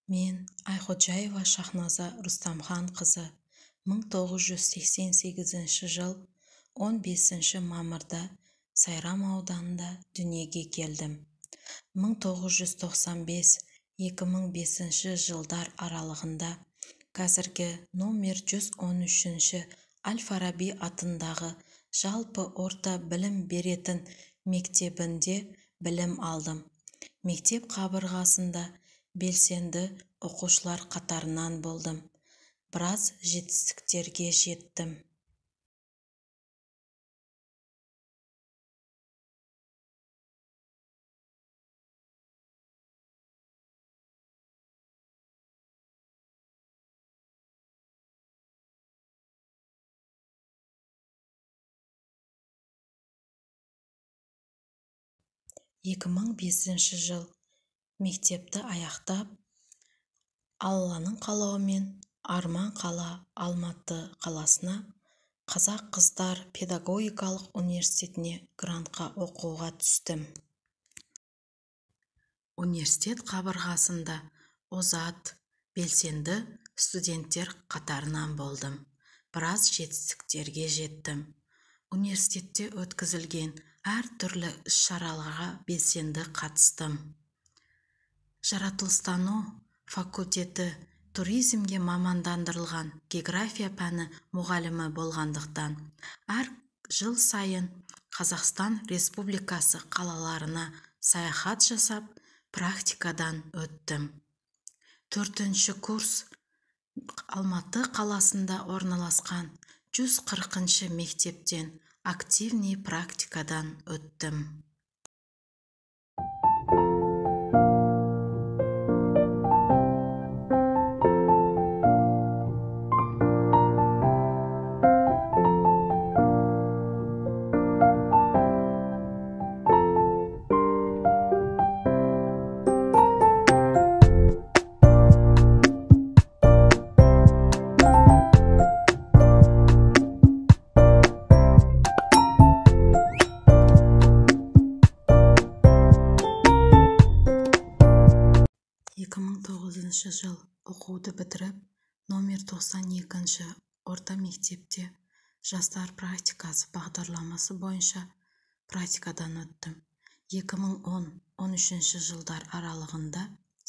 Мен Айходжаева Шахназа Рустамхан қызы 1988 жыл 15 мамырда Сайрам ауданында дүниеге келдім. 1995-2005 жылдар аралығында қазіргі номер 113 Әл-Фараби атындағы жалпы орта білім беретін мектебінде білім алдым. Мектеп қабырғасында белсенді оқушылар қатарынан болдым. Біраз жетістіктерге жеттім. жыл мектепті аяқтап, Алланың қалауымен Арман қала Алматы қаласына Қазақ қыздар педагогикалық университетіне грантқа оқуға түстім. Университет қабырғасында озат, белсенді студенттер қатарынан болдым. Біраз жетістіктерге жеттім. Университетте өткізілген әр түрлі іс-шараларға белсенді қатыстым. Жаратылыстану факультеті туризмге мамандандырылған география пәні мұғалімі болғандықтан, әр жыл сайын Қазақстан Республикасы қалаларына саяхат жасап, практикадан өттім. 4-ші курс Алматы қаласында орналасқан 140-ші мектептен активный практикадан өттім. Жыл оқуды бітіріп, номер 92-ші орта мектепте жастар практикасы бағдарламасы бойынша практикадан өттім. 2010-13 жылдар аралығында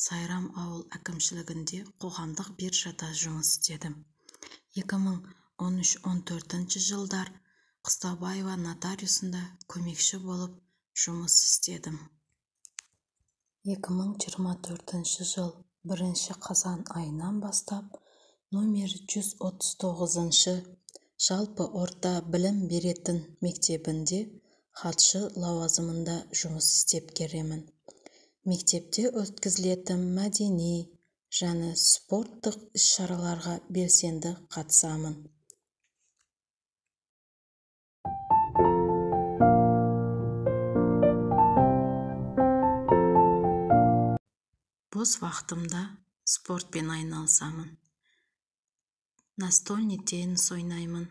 Сайрам ауыл әкімшілігінде қоғамдық биржада жұмыс істедім. 2013-14 жылдар Қыстаубаева нотариусында көмекші болып жұмыс істедім. 2024 жыл 1 қазан айынан бастап номер 139-шы жалпы орта білім беретін мектебінде хатшы лауазымында жұмыс істеп келемін. Мектепте өткізілетін мәдени және спорттық іс-шараларға белсенді қатысамын. Бос вақытымда спортпен айналысамын. Настольный теннис ойнаймын,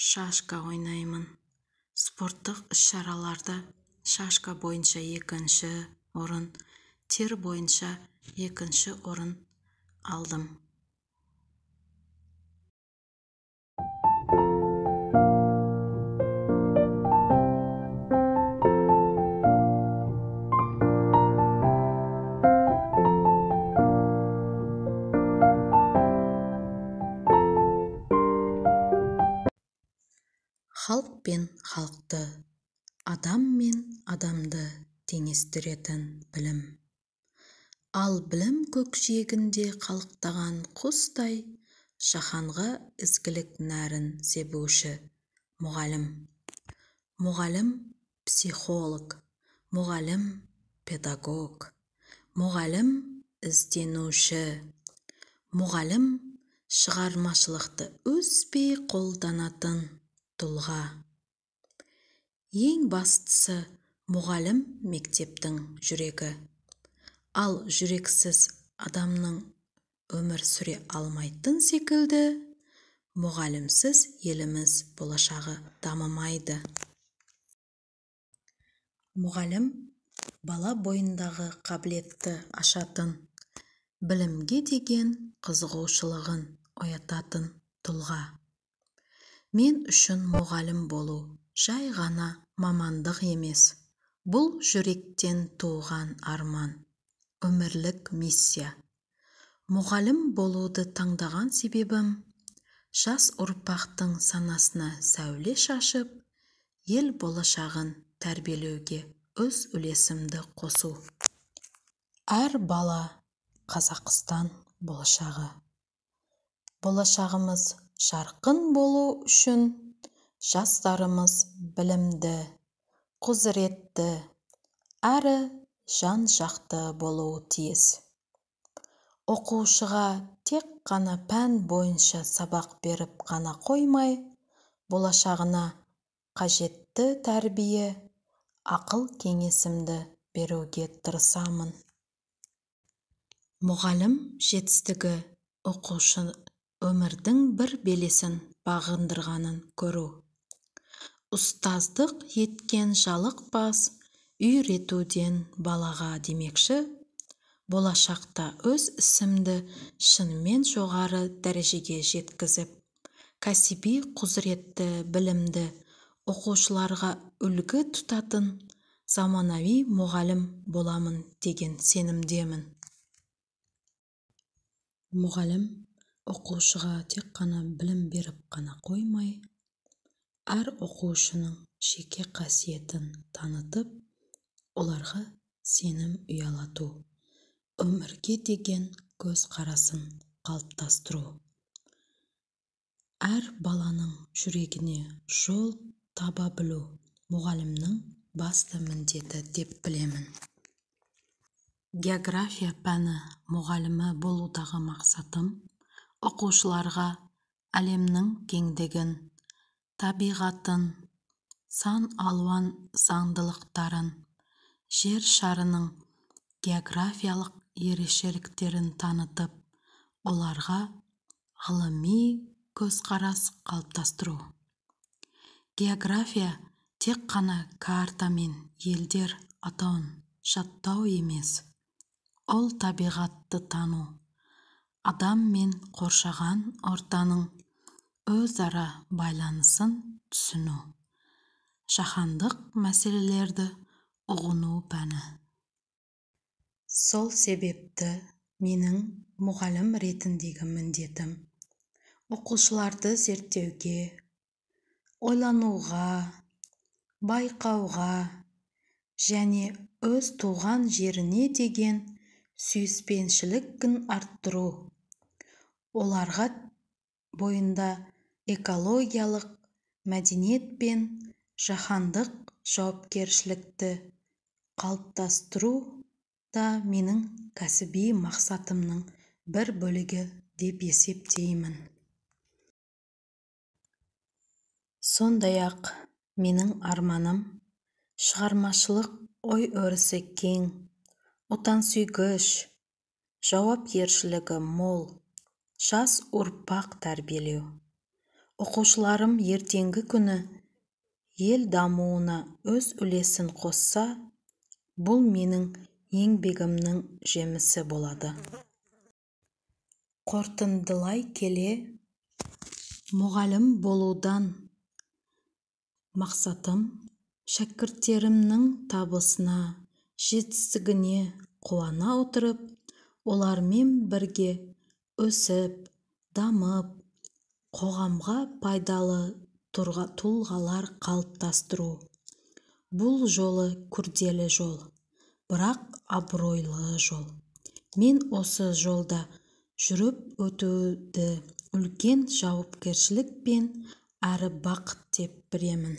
шашка ойнаймын. Спорттық іс-шараларда шашка бойынша 2-ші орын, тир бойынша 2-ші орын алдым. Халық пен халықты, адам мен адамды теңестіретін білім. Ал білім көкжиегінде қалықтаған құстай, жаһанға ізгілік нәрін себуші мұғалім. Мұғалім психолог, мұғалім педагог, мұғалім ізденуші, мұғалім шығармашылықты үзбей қолданатын тұлға. Ең бастысы мұғалім мектептің жүрегі. Ал жүрексіз адамның өмір сүре алмайтын секілді, мұғалімсіз еліміз болашағы дамымайды. Мұғалім бала бойындағы қабілетті ашатын, білімге деген қызығушылығын оятатын тұлға. Мен үшін мұғалім болу жай ғана мамандық емес. Бұл жүректен туған арман, өмірлік миссия. Мұғалім болуды таңдаған себебім жас ұрпақтың санасына сәуле шашып, ел болашағын тәрбиелеуге өз үлесімді қосу. Әр бала Қазақстан болашағы. Болашағымыз жарқын болу үшін жастарымыз білімді, құзыретті, әрі жан-жақты болуы тиіс. Оқушыға тек қана пән бойынша сабақ беріп қана қоймай, болашағына қажетті тәрбие, ақыл кеңесімді беруге тырысамын. Мұғалім жетістігі оқушы өмірдің бір белесін бағындырғанын көру. Ұстаздық еткен жалықпас үйретуден балаға демекші, болашақта өз ісімді шынымен жоғары дәрежеге жеткізіп, кәсіби құзыретті білімді оқушыларға үлгі тұтатын заманауи мұғалім боламын деген сенімдемін. Мұғалім оқушыға тек қана білім беріп қана қоймай, әр оқушының жеке қасиетін танытып, оларға сенім ұялату, өмірге деген көзқарасын қалыптастыру. Әр баланың жүрегіне жол таба білу мұғалімнің басты міндеті деп білемін. География пәні мұғалімі болудағы мақсатым оқушыларға әлемнің кеңдігін, табиғатын, сан алуан заңдылықтарын, жер шарының географиялық ерекшеліктерін танытып, оларға ғылыми көзқарас қалыптастыру. География тек қана карта мен елдер атауын жаттау емес, ол табиғатты тану, адам мен қоршаған ортаның өзара байланысын түсіну, жаһандық мәселелерді ұғыну пәні. Сол себепті менің мұғалім ретіндегі міндетім оқушыларды зерттеуге, ойлануға, байқауға және өз туған жеріне деген сүйіспеншілігін арттыру, оларға бойында экологиялық мәдениет пен жаһандық жауапкершілікті қалыптастыру да менің кәсіби мақсатымның бір бөлігі деп есептеймін. Сондай-ақ менің арманым шығармашылық ой-өрісі кең, отансүйгіш, жауапкершілігі мол, жас ұрпақ тәрбиелеу. Оқушыларым ертеңгі күні ел дамуына өз үлесін қосса, бұл менің еңбегімнің жемісі болады. Қорытындылай келе, мұғалім болудан мақсатым шәкірттерімнің табысына, жетістігіне қуана отырып, олармен бірге өсіп, дамып, қоғамға пайдалы тұлғалар қалыптастыру. Бұл жолы күрделі жол, бірақ абыройлы жол. Мен осы жолда жүріп өтуді үлкен жауапкершілік пен әрі бақыт деп білемін.